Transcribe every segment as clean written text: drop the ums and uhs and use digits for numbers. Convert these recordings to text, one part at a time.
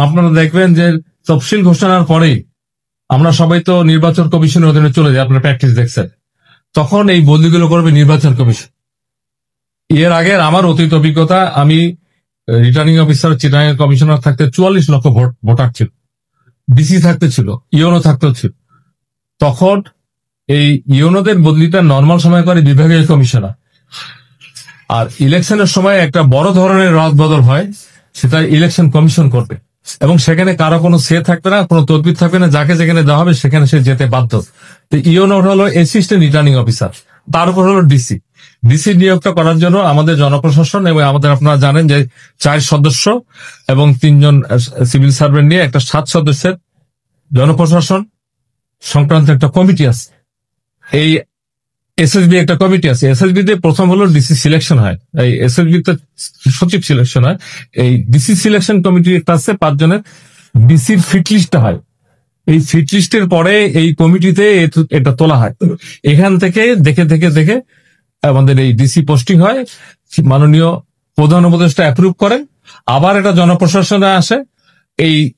আপনারা দেখবেন যে তফসিল ঘোষণার পরেই আমরা সবাই তো নির্বাচন কমিশনের অধীনে চলে যাই, আপনারা প্র্যাকটিস দেখছেন। তখন এই বদলিগুলো করবে নির্বাচন কমিশন। এর আগের আমার অতীত অভিজ্ঞতা, আমি রিটার্নিং অফিসার চিটাগাং কমিশনার থাকতে 44 লক্ষ ভোটার ছিল, ডিসি থাকতে ছিল, ইউনো থাকতেও ছিল। তখন এই ইউনোদের বদলিটা নর্মাল সময় করে বিভাগীয় কমিশনার, আর ইলেকশনের সময় একটা বড় ধরনের রদবদল হয়, সেটা ইলেকশন কমিশন করবে, এবং সেখানে কারো কোনো সে থাকবে না, কোনো তদবির থাকবে না, যাকে যেখানে দেওয়া হবে সেখানে সে যেতে বাধ্য। তো ইউনো হলো অ্যাসিস্ট্যান্ট রিটার্নিং অফিসার, তার উপর হলো ডিসি। ডিসি নিয়োগটা করার জন্য আমাদের জনপ্রশাসন এবং আমাদের, আপনারা জানেন যে 4 সদস্য এবং 3 জন সিভিল সার্ভেন্ট নিয়ে একটা 7 সদস্যের জনপ্রশাসন সংক্রান্ত একটা কমিটি আছে। এই এসএসবি একটা কমিটি আছে। এসএসবি তে প্রথম হলো ডিসি সিলেকশন হয়, এই এসএসবি তে সচিব সিলেকশন হয়। এই ডিসি সিলেকশন কমিটি একটা আছে 5 জনের, ডিসির ফিট লিস্টটা হয়। এই ফিট লিস্টের পরে এই কমিটিতে এটা তোলা হয়। এখান থেকে দেখে দেখে দেখে আমাদের এই ডিসি পোস্টিং হয়, মাননীয় প্রধান উপদেষ্টা অ্যাপ্রুভ করেন, আবার এটা জনপ্রশাসনে আসে,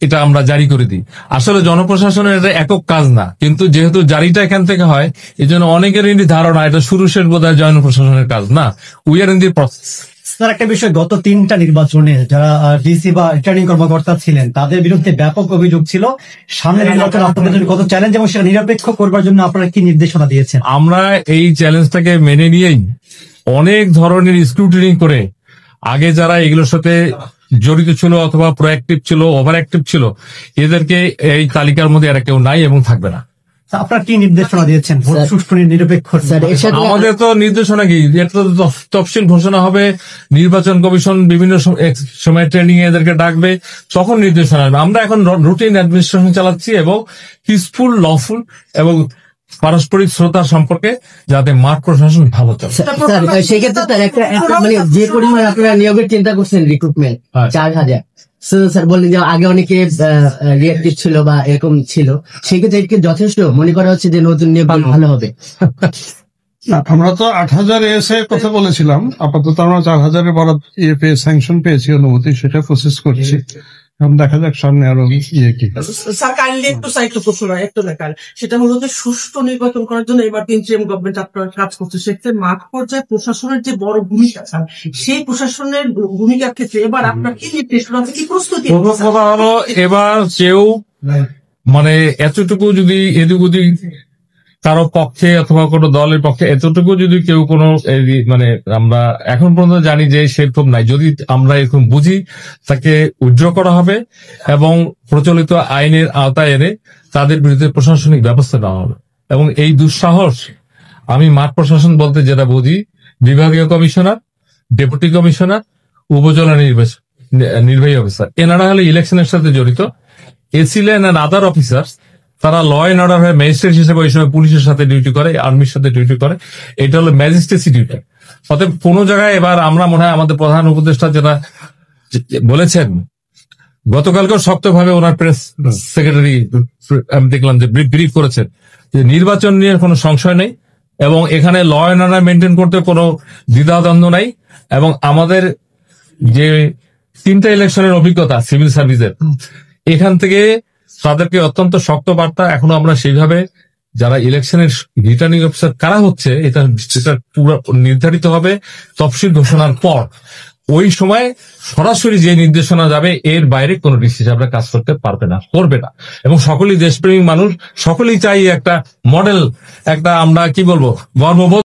এটা আমরা জারি করে দিই। আসলে জনপ্রশাসনের এটা একক কাজ না, কিন্তু যেহেতু জারিটা এখান থেকে হয়, এই জন্য অনেকেরই ধারণা এটা শুরু শেষ বোধহয় জনপ্রশাসনের কাজ না। We are in the process. Sir, একটা বিষয়, গত 3টা নির্বাচনে যারা ডিসি বা রিটার্নিং কর্মকর্তা ছিলেন তাদের বিরুদ্ধে ব্যাপক অভিযোগ ছিল। সামনে নির্বাচন আপনাদের জন্য কত চ্যালেঞ্জ, এবং সেটা নিরপেক্ষ করবার জন্য আপনারা কি নির্দেশনা দিয়েছেন? আমরা এই চ্যালেঞ্জটাকে মেনে নিয়েই অনেক ধরনের স্ক্রুটিনি করে, আগে যারা এগুলোর সাথে জড়িত ছিল অথবা প্রোঅ্যাক্টিভ ছিল, ওভার অ্যাক্টিভ ছিল, এদেরকে এই তালিকার মধ্যে এরা কেউ নাই এবং থাকবে না। আপনারা কি নির্দেশনা দিয়েছেন ভোট সুষ্ঠু নিরপেক্ষ? আমাদের তো নির্দেশনা কি, এটা তো তফসিল ঘোষণা হবে, নির্বাচন কমিশন বিভিন্ন সময় ট্রেনিং এদেরকে ডাকবে, তখন নির্দেশনা আসবে। আমরা এখন রুটিন অ্যাডমিনিস্ট্রেশন চালাচ্ছি এবং পিসফুল, লফুল এবং পারস্পরিক শ্রদ্ধার সম্পর্কে, যাতে মাঠ প্রশাসন ভালো চলে। সেক্ষেত্রে তার একটা মানে যে পরিমাণ আপনারা নিয়োগের চিন্তা করছেন, রিক্রুটমেন্ট 4000, স্যার বললেন যে আগে অনেকে রিয়েক্টিভ ছিল বা এরকম ছিল, সেক্ষেত্রে যথেষ্ট মনে করা হচ্ছে যে নতুন নিয়োগ ভালো হবে? না, আমরা তো 8000 এসে কথা বলেছিলাম, আপাতত আমরা 4000-এর বরাদ পেয়ে স্যাংশন পেয়েছি, অনুমতি, সেটা প্রসেস করছি। এখন দেখা যাক সামনে আরো কি। স্যার কাইন্ডলি একটু প্রশ্ন একটু লেখার, সেটা হলো যে সুষ্ঠু নির্বাচন করার জন্য এবার ইন্টারিম গভর্নমেন্ট আপনারা কাজ করছে, সেক্ষেত্রে মাঠ পর্যায়ে প্রশাসনের যে বড় ভূমিকা, স্যার সেই প্রশাসনের ভূমিকার ক্ষেত্রে এবার আপনার কি নির্দেশনা, কি প্রস্তুতি? কথা হলো, এবার কেউ মানে এতটুকু যদি এদিক ওদিক কারো পক্ষে অথবা কোনো দলের পক্ষে এতটুকু যদি কেউ কোনো মানে, আমরা এখন পর্যন্ত জানি যে সেরকম নাই। যদি আমরা এরকম বুঝি, তাকে উইথড্র করা হবে এবং প্রচলিত আইনের আওতায় এনে তাদের বিরুদ্ধে প্রশাসনিক ব্যবস্থা নেওয়া হবে। এবং এই দুঃসাহস, আমি মাঠ প্রশাসন বলতে যেটা বুঝি, বিভাগীয় কমিশনার, ডেপুটি কমিশনার, উপজেলা নির্বাহী অফিসার, এনারা হলে ইলেকশনের সাথে জড়িত। এসিলেন এন্ড আদার অফিসার্স, তারা ল এন্ড অর্ডার হয়ে ম্যাজিস্ট্রেট হিসেবে ওই সময় পুলিশের সাথে ডিউটি করে, আর্মির সাথে ডিউটি করে। এটা হলো ম্যাজিস্ট্রেসি ডিউটি। অতএব কোনো জায়গায় এবার আমরা মনে হয় আমাদের প্রধান উপদেষ্টা যেটা বলেছেন, গতকালকেও শক্তভাবে ওনার প্রেস সেক্রেটারি আমি দেখলাম যে ব্রিফ করেছেন যে নির্বাচন নিয়ে কোনো সংশয় নেই এবং এখানে ল এন্ড অর্ডার মেনটেন করতে কোনো দ্বিধাদ্বন্দ্ব নাই। এবং আমাদের যে 3টা ইলেকশনের অভিজ্ঞতা সিভিল সার্ভিসের, এখান থেকে তাদেরকে অত্যন্ত শক্ত বার্তা, এখনো আমরা সেইভাবে যারা ইলেকশনের রিটার্নিং অফিসার কারা হচ্ছে, এটা পুরো নির্ধারিত হবে তফসিল ঘোষণার পর। ওই সময় সরাসরি যে নির্দেশনা যাবে, এর বাইরে কোন ডিসি সাহেবরা কাজ করতে পারবে না, করবে না। এবং সকলেই দেশপ্রেমিক মানুষ, সকলেই চাই একটা মডেল, একটা আমরা কি বলবো, গর্ববোধ